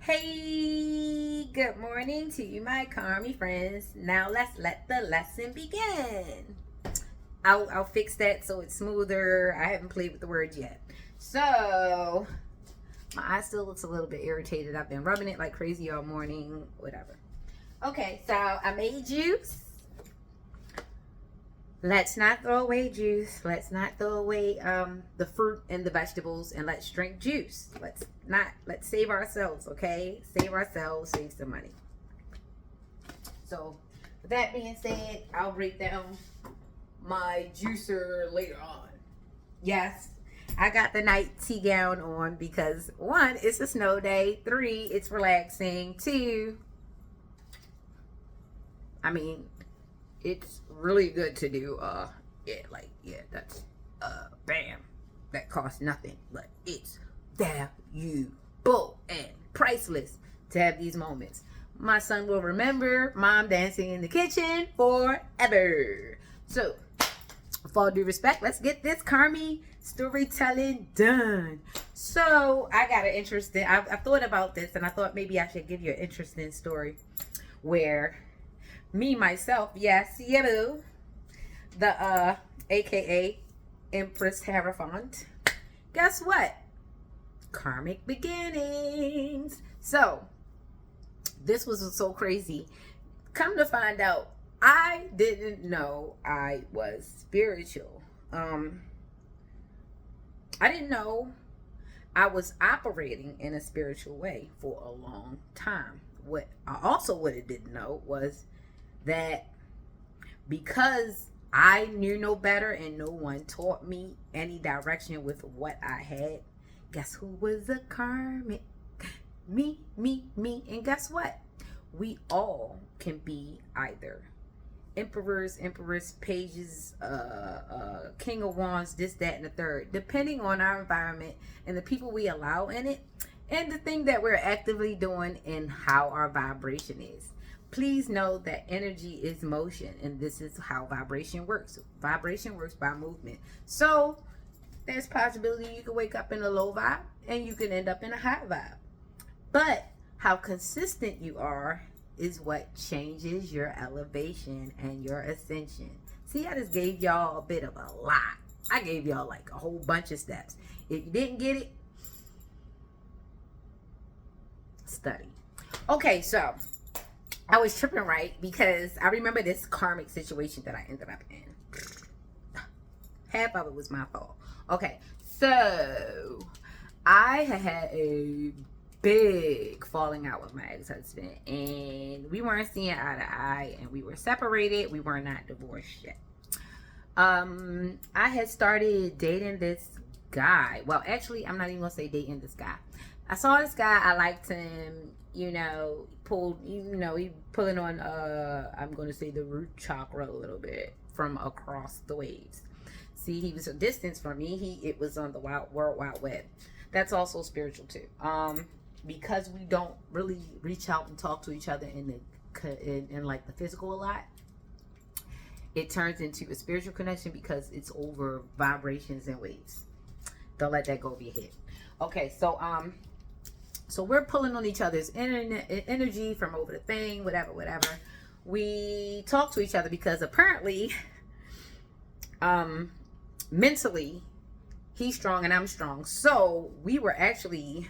Hey, good morning to you, my Carmi friends. Now let's let the lesson begin. I'll fix that so it's smoother. I haven't played with the words yet. So, my eye still looks a little bit irritated. I've been rubbing it like crazy all morning, whatever. Okay, so I made juice. Let's not throw away juice. Let's not throw away the fruit and the vegetables, and let's drink juice. Let's save ourselves, okay? Save ourselves, save some money. So, with that being said, I'll break down my juicer later on. Yes, I got the night tea gown on because 1, it's a snow day. 3, it's relaxing. 2, it's really good to do that's bam, that costs nothing, but it's valuable and priceless to have these moments. My son will remember mom dancing in the kitchen forever. So with all due respect, let's get this Carmi storytelling done. So I got an interesting, I thought about this and I thought maybe I should give you an interesting story where me, myself, yes, you, the aka Empress Hierophant. Guess what? Karmic beginnings. So, this was so crazy. Come to find out, I didn't know I was spiritual. I didn't know I was operating in a spiritual way for a long time. What I didn't know was that because I knew no better and no one taught me any direction with what I had, guess who was a karmic? Me. And guess what? We all can be either emperors, empress, pages, king of wands, this, that, and the third, depending on our environment and the people we allow in it, and the thing that we're actively doing and how our vibration is. Please know that energy is motion, and this is how vibration works. Vibration works by movement. So there's possibility you can wake up in a low vibe and you can end up in a high vibe. But how consistent you are is what changes your elevation and your ascension. See, I just gave y'all a bit of a lot. I gave y'all like a whole bunch of steps. If you didn't get it, study. Okay, so I was tripping, right? Because I remember this karmic situation that I ended up in. Half of it was my fault. Okay, so I had a big falling out with my ex-husband, and we weren't seeing eye to eye, and we were separated. We were not divorced yet. I had started dating this guy. Well, actually, I'm not even gonna say dating this guy. I saw this guy. I liked him. He pulling on I'm gonna say the root chakra a little bit from across the waves. See, he was a distance from me. It was on the World Wide Web. That's also spiritual too. Because we don't really reach out and talk to each other in like the physical a lot, it turns into a spiritual connection because it's over vibrations and waves. Don't let that go over your head. Okay, so we're pulling on each other's energy from over the thing, whatever. We talk to each other because apparently, mentally, he's strong and I'm strong. So we were actually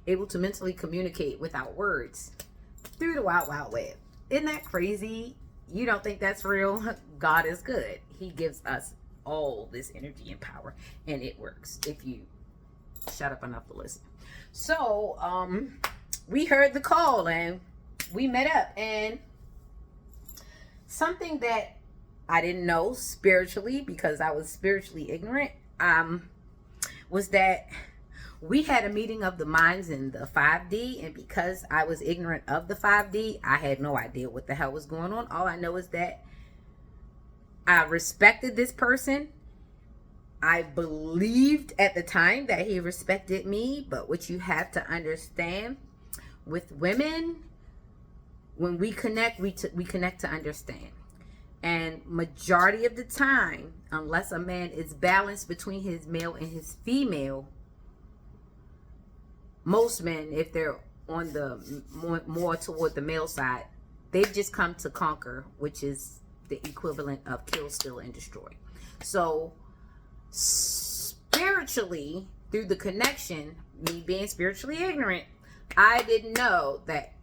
able to mentally communicate without words through the Wild Wild Web. Isn't that crazy? You don't think that's real? God is good. He gives us all this energy and power, and it works if you shut up enough to listen. So we heard the call and we met up, and something that I didn't know spiritually because I was spiritually ignorant was that we had a meeting of the minds in the 5D, and because I was ignorant of the 5D, I had no idea what the hell was going on. All I know is that I respected this person. I believed at the time that he respected me, but what you have to understand with women, when we connect, we connect to understand. And majority of the time, unless a man is balanced between his male and his female, most men, if they're on the more toward the male side, they've just come to conquer, which is the equivalent of kill, steal, and destroy. So spiritually, through the connection, me being spiritually ignorant, I didn't know that.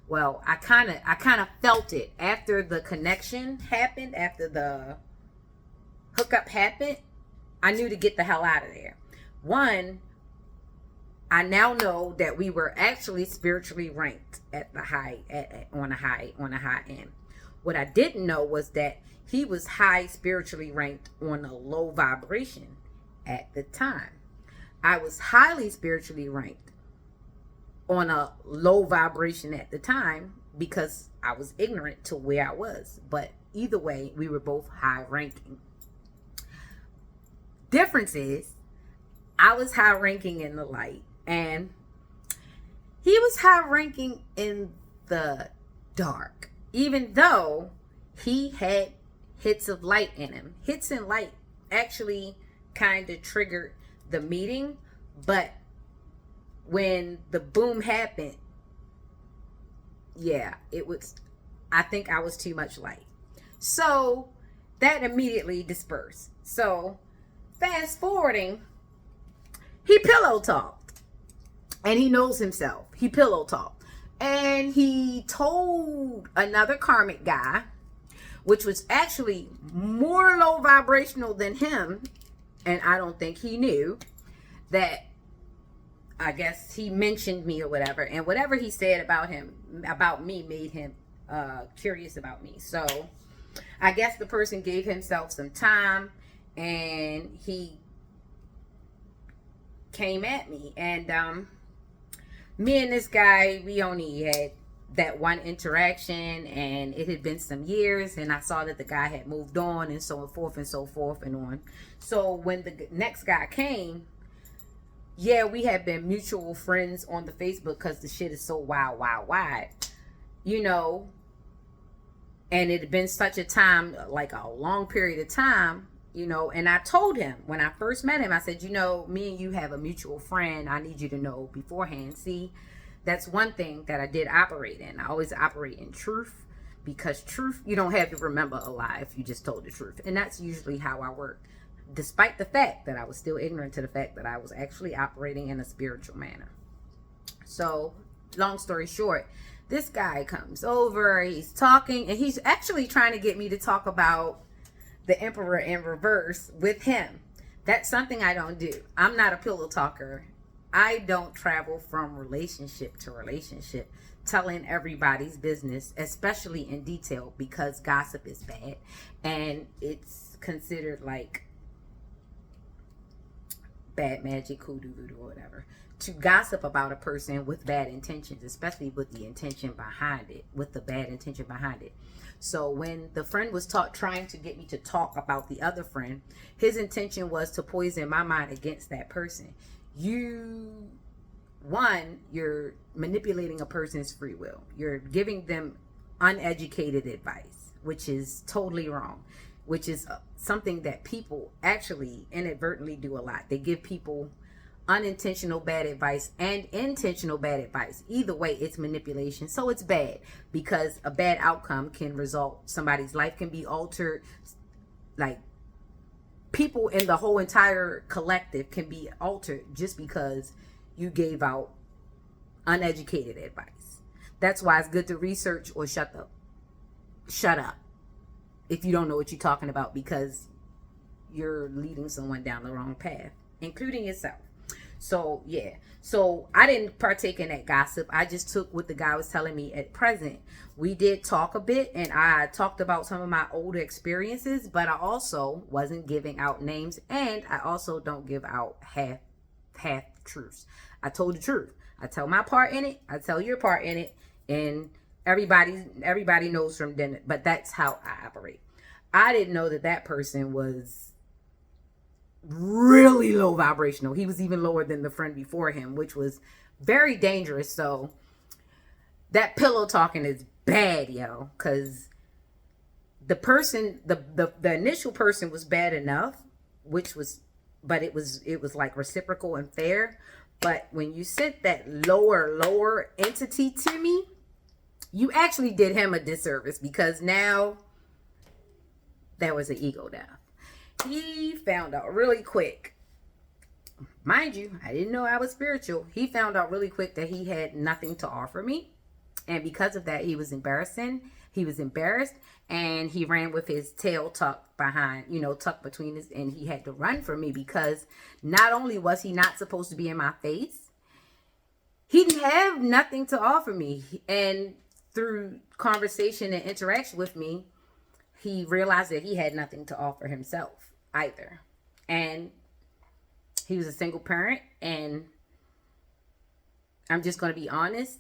Well, I kind of felt it after the connection happened, after the hookup happened. I knew to get the hell out of there. One, I now know that we were actually spiritually ranked at the on a high end. What I didn't know was that he was high spiritually ranked on a low vibration at the time. I was highly spiritually ranked on a low vibration at the time because I was ignorant to where I was. But either way, we were both high ranking. Difference is, I was high ranking in the light and he was high ranking in the dark, even though he had hits of light in him. Hits in light actually kind of triggered the meeting, but when the boom happened, yeah, it was, I think I was too much light. So that immediately dispersed. So fast forwarding, he pillow talked. And he knows himself. He pillow talked. And he told another karmic guy, which was actually more low vibrational than him, and I don't think he knew, that I guess he mentioned me or whatever, and whatever he said about me made him curious about me. So I guess the person gave himself some time and he came at me, and me and this guy, we only had that one interaction, and it had been some years, and I saw that the guy had moved on, and so forth and so forth and on. So when the next guy came, yeah, we had been mutual friends on the Facebook because the shit is so wild, you know, and it had been such a time, like a long period of time, you know. And I told him when I first met him, I said, you know, me and you have a mutual friend. I need you to know beforehand. See, that's one thing that I did operate in. I always operate in truth, because truth, you don't have to remember a lie if you just told the truth. And that's usually how I work, despite the fact that I was still ignorant to the fact that I was actually operating in a spiritual manner. So long story short, this guy comes over, he's talking, and he's actually trying to get me to talk about the Emperor in reverse with him. That's something I don't do. I'm not a pillow talker. I don't travel from relationship to relationship telling everybody's business, especially in detail, because gossip is bad and it's considered like bad magic, hoodoo, voodoo, or whatever, to gossip about a person with bad intentions, especially with the intention behind it, with the bad intention behind it. So when the friend was trying to get me to talk about the other friend, his intention was to poison my mind against that person. You're manipulating a person's free will. You're giving them uneducated advice, which is totally wrong, which is something that people actually inadvertently do a lot. They give people unintentional bad advice and intentional bad advice. Either way, it's manipulation. So it's bad, because a bad outcome can result, somebody's life can be altered. Like, people in the whole entire collective can be altered just because you gave out uneducated advice. That's why it's good to research or shut up if you don't know what you're talking about, because you're leading someone down the wrong path, including yourself. So yeah, so I didn't partake in that gossip. I just took what the guy was telling me at present. We did talk a bit, and I talked about some of my older experiences, but I also wasn't giving out names, and I also don't give out half truths. I told the truth. I tell my part in it, I tell your part in it, and everybody knows from then. But that's how I operate. I didn't know that person was really low vibrational. He was even lower than the friend before him, which was very dangerous. So that pillow talking is bad, yo, because the person, the initial person was bad enough, but it was like reciprocal and fair. But when you sent that lower entity to me, you actually did him a disservice, because now there was an ego death. He found out really quick. Mind you, I didn't know I was spiritual. He found out really quick that he had nothing to offer me. And because of that, he was embarrassed, and he ran with his tail tucked behind, tucked between his, and he had to run from me, because not only was he not supposed to be in my face, he didn't have nothing to offer me. And through conversation and interaction with me, he realized that he had nothing to offer himself either. And he was a single parent, and I'm just going to be honest.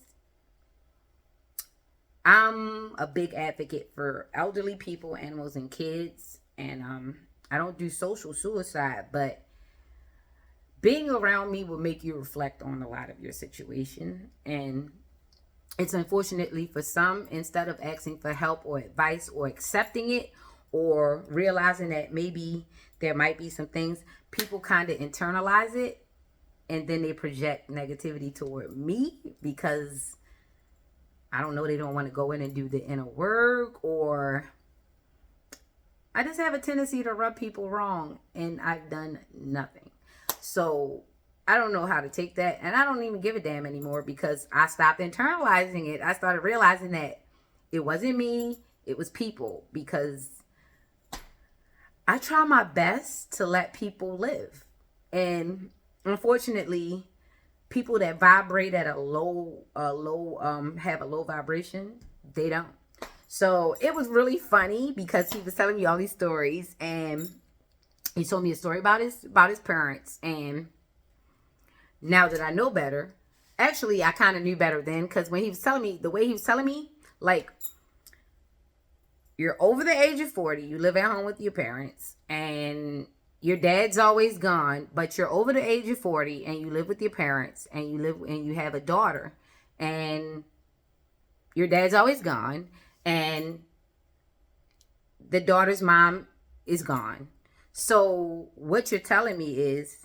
I'm a big advocate for elderly people, animals, and kids. And I don't do social suicide, but being around me will make you reflect on a lot of your situation. And it's unfortunately for some, instead of asking for help or advice or accepting it or realizing that maybe there might be some things, people kind of internalize it, and then they project negativity toward me because, I don't know, they don't want to go in and do the inner work, or I just have a tendency to rub people wrong, and I've done nothing. So I don't know how to take that, and I don't even give a damn anymore, because I stopped internalizing it. I started realizing that it wasn't me, it was people, because I try my best to let people live. And unfortunately, people that vibrate at have a low vibration, they don't. So it was really funny, because he was telling me all these stories, and he told me a story about his parents. And now that I know better, actually I kind of knew better then, because when he was telling me, the way he was telling me, like, you're over the age of 40, you live at home with your parents, and your dad's always gone, but you're over the age of 40 and you live with your parents, and you have a daughter, and your dad's always gone, and the daughter's mom is gone. So what you're telling me is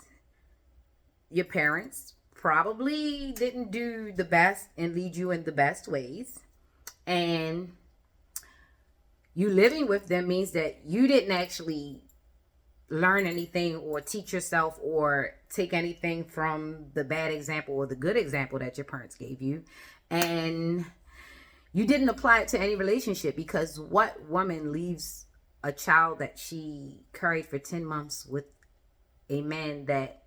your parents probably didn't do the best and lead you in the best ways. And you living with them means that you didn't actually learn anything or teach yourself or take anything from the bad example or the good example that your parents gave you. And you didn't apply it to any relationship, because what woman leaves a child that she carried for 10 months with a man that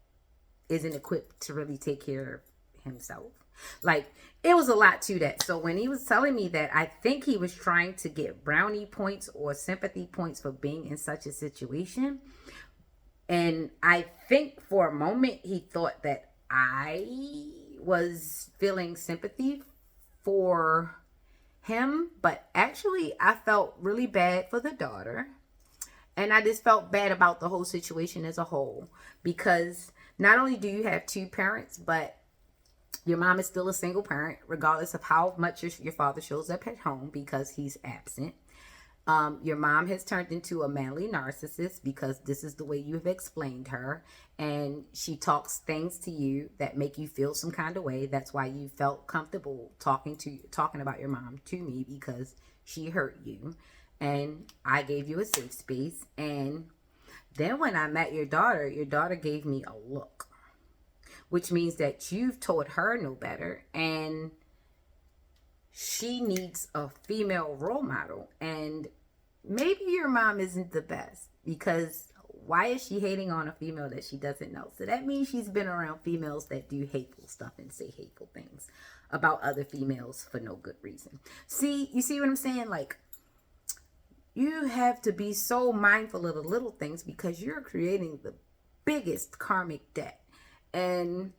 isn't equipped to really take care of himself? Like, it was a lot to that. So when he was telling me that, I think he was trying to get brownie points or sympathy points for being in such a situation. And I think for a moment he thought that I was feeling sympathy for him, but actually I felt really bad for the daughter. And I just felt bad about the whole situation as a whole, because not only do you have two parents, but your mom is still a single parent, regardless of how much your father shows up at home, because he's absent. Your mom has turned into a manly narcissist, because this is the way you have explained her, and she talks things to you that make you feel some kind of way. That's why you felt comfortable talking about your mom to me, because she hurt you, and I gave you a safe space. And then when I met your daughter gave me a look, which means that you've told her no better, and she needs a female role model. And maybe your mom isn't the best, because why is she hating on a female that she doesn't know? So that means she's been around females that do hateful stuff and say hateful things about other females for no good reason. You see what I'm saying? Like, you have to be so mindful of the little things, because you're creating the biggest karmic debt. And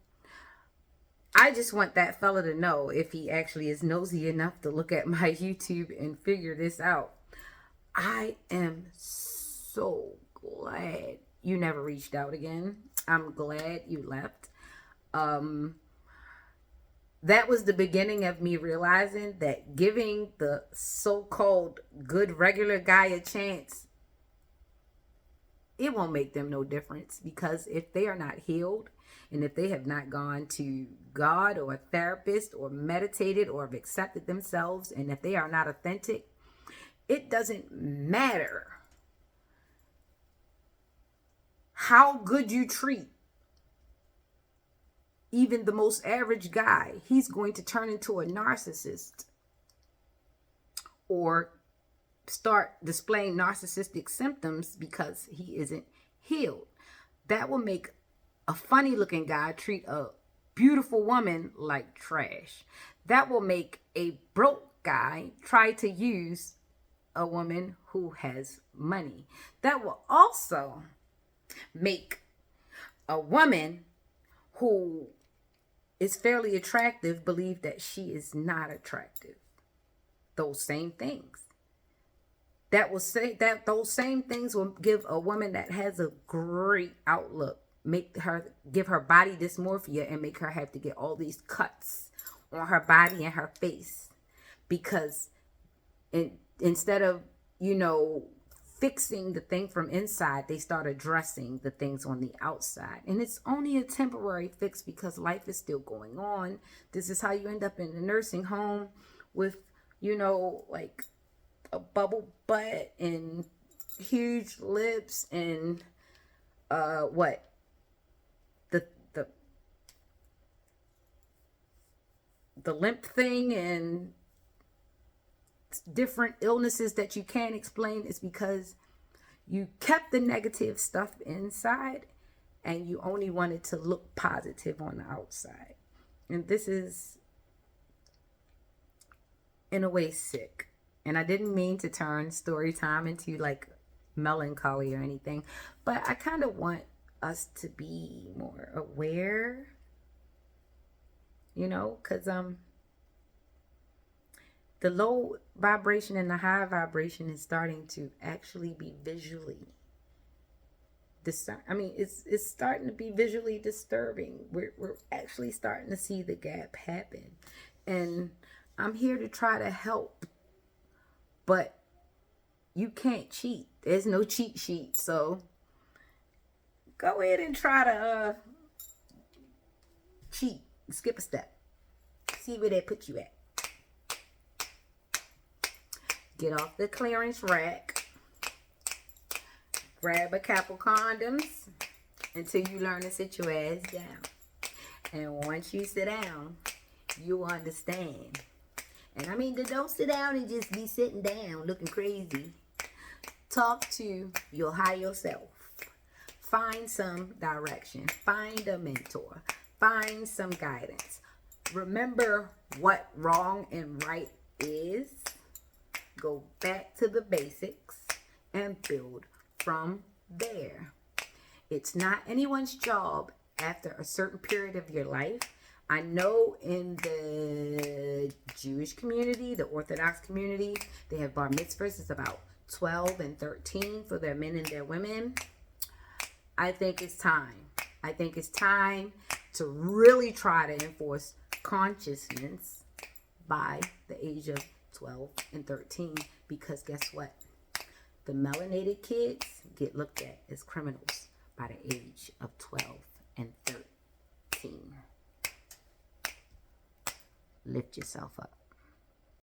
I just want that fella to know, if he actually is nosy enough to look at my YouTube and figure this out, I am so glad you never reached out again. I'm glad you left. That was the beginning of me realizing that giving the so-called good regular guy a chance, it won't make them no difference, because if they are not healed, And if they have not gone to God or a therapist or meditated or have accepted themselves, and if they are not authentic, it doesn't matter how good you treat even the most average guy. He's going to turn into a narcissist or start displaying narcissistic symptoms because he isn't healed. That will make a funny looking guy treat a beautiful woman like trash. That will make a broke guy try to use a woman who has money. That will also make a woman who is fairly attractive believe that she is not attractive. Those same things. That will say that those same things will give a woman that has a great outlook, give her body dysmorphia and make her have to get all these cuts on her body and her face, because instead of, fixing the thing from inside, they start addressing the things on the outside. And it's only a temporary fix because life is still going on. This is how you end up in a nursing home with, like a bubble butt and huge lips and the limp thing and different illnesses that you can't explain. Is because you kept the negative stuff inside and you only wanted to look positive on the outside. And this is, in a way, sick. And I didn't mean to turn story time into like melancholy or anything, but I kind of want us to be more aware, because the low vibration and the high vibration is starting to actually be visually it's starting to be visually disturbing. We're actually starting to see the gap happen. And I'm here to try to help. But you can't cheat. There's no cheat sheet. So go ahead and try to cheat. Skip a step. See where they put you at. Get off the clearance rack. Grab a couple condoms until you learn to sit your ass down. And once you sit down, you understand. And don't sit down and just be sitting down looking crazy. Talk to your higher self. Find some direction. Find a mentor. Find some guidance. Remember what wrong and right is. Go back to the basics and build from there. It's not anyone's job after a certain period of your life. I know in the Jewish community, the Orthodox community, they have bar mitzvahs. It's about 12 and 13 for their men and their women. I think it's time. I think it's time to really try to enforce consciousness by the age of 12 and 13, because guess what? The melanated kids get looked at as criminals by the age of 12 and 13. Lift yourself up.